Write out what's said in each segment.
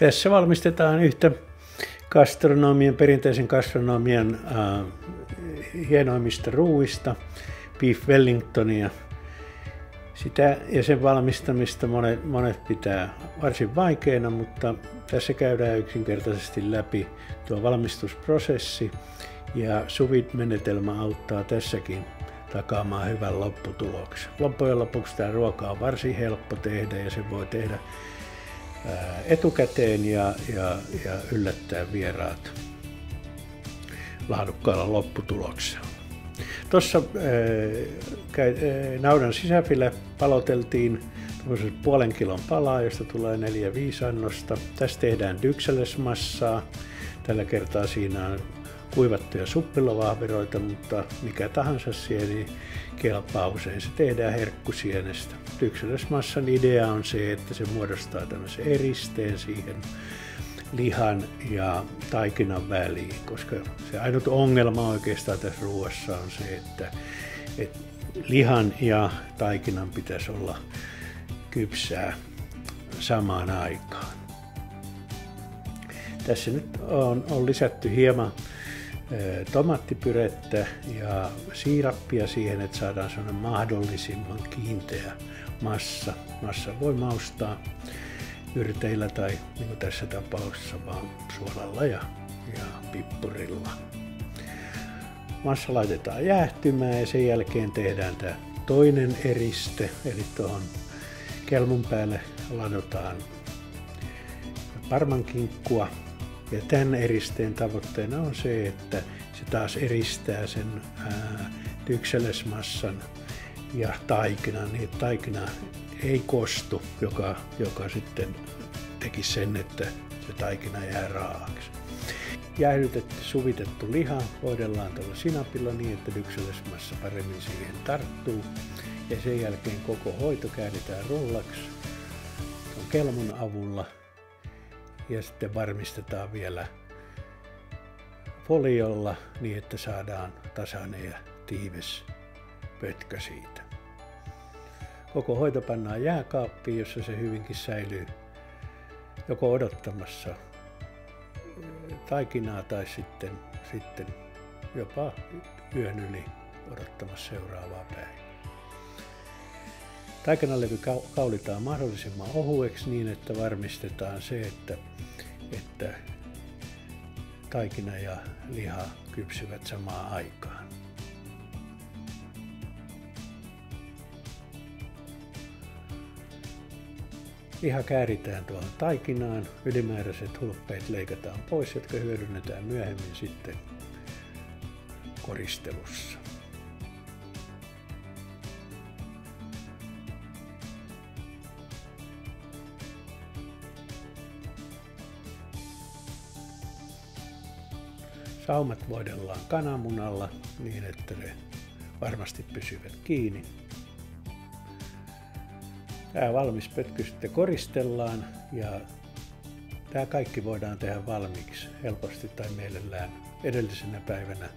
Tässä valmistetaan yhtä perinteisen gastronomian hienoimmista ruuista, beef wellingtonia. Sitä ja sen valmistamista monet pitää varsin vaikeana, mutta tässä käydään yksinkertaisesti läpi tuo valmistusprosessi ja sous-vide-menetelmä auttaa tässäkin takaamaan hyvän lopputuloksen. Loppujen lopuksi tämä ruoka on varsin helppo tehdä ja se voi tehdä etukäteen ja yllättää vieraat laadukkaalla lopputuloksella. Tuossa naudan sisäfile paloteltiin puolen kilon palaa, josta tulee 4-5 annosta. Tässä tehdään dyksellesmassaa. Tällä kertaa siinä on kuivattuja suppilovahveroita, mutta mikä tahansa sieni kelpaa. Usein se tehdään herkkusienestä. Dyksellesmassan idea on se, että se muodostaa tämmöisen eristeen siihen lihan ja taikinan väliin, koska se ainut ongelma oikeastaan tässä ruoassa on se, että lihan ja taikinan pitäisi olla kypsää samaan aikaan. Tässä nyt on lisätty hieman tomaattipyrettä ja siirappia siihen, että saadaan sellainen mahdollisimman kiinteä massa. Massa voi maustaa yrteillä tai niin kuin tässä tapauksessa vaan suolalla ja pippurilla. Massa laitetaan jäähtymään ja sen jälkeen tehdään tämä toinen eriste, eli tuohon kelmun päälle ladotaan parmankinkkua. Ja tämän eristeen tavoitteena on se, että se taas eristää sen dyksellesmassan ja taikinan, niin että taikina ei kostu, joka sitten teki sen, että se taikina jää raaaksi. Jäähdytetty, suvitettu liha voidellaan tuolla sinapilla niin, että dyksellesmassa paremmin siihen tarttuu. Ja sen jälkeen koko hoito käännetään rullaksi tuon kelmun avulla. Ja sitten varmistetaan vielä foliolla niin, että saadaan tasainen ja tiivis pötkä siitä. Koko hoito pannaan jääkaappiin, jossa se hyvinkin säilyy joko odottamassa taikinaa tai sitten jopa yön yli odottamassa seuraavaa päivää. Taikinalevy kaulitaan mahdollisimman ohueksi niin, että varmistetaan se, että taikina ja liha kypsyvät samaan aikaan. Liha kääritään tuohon taikinaan, ylimääräiset hulppeet leikataan pois, jotka hyödynnetään myöhemmin sitten koristelussa. Saumat voidellaan kananmunalla niin, että ne varmasti pysyvät kiinni. Tämä valmis pötky sitten koristellaan ja tämä kaikki voidaan tehdä valmiiksi helposti tai mielellään edellisenä päivänä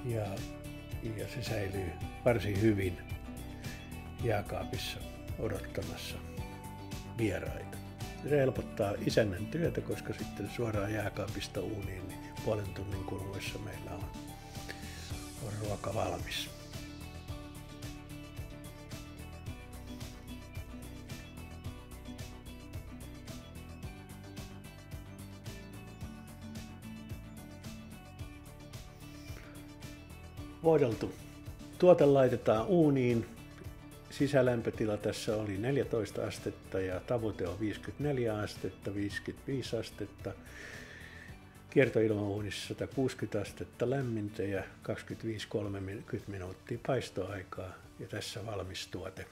ja se säilyy varsin hyvin jääkaapissa odottamassa vieraita. Se helpottaa isännän työtä, koska sitten suoraan jääkaapista uuniin niin puolen tunnin kuluessa meillä on ruoka valmis. Voideltu tuote laitetaan uuniin. Sisälämpötila tässä oli 14 astetta ja tavoite on 54 astetta, 55 astetta. Kiertoilmauunissa 160 astetta lämmintä ja 25-30 minuuttia paistoaikaa ja tässä valmis tuote.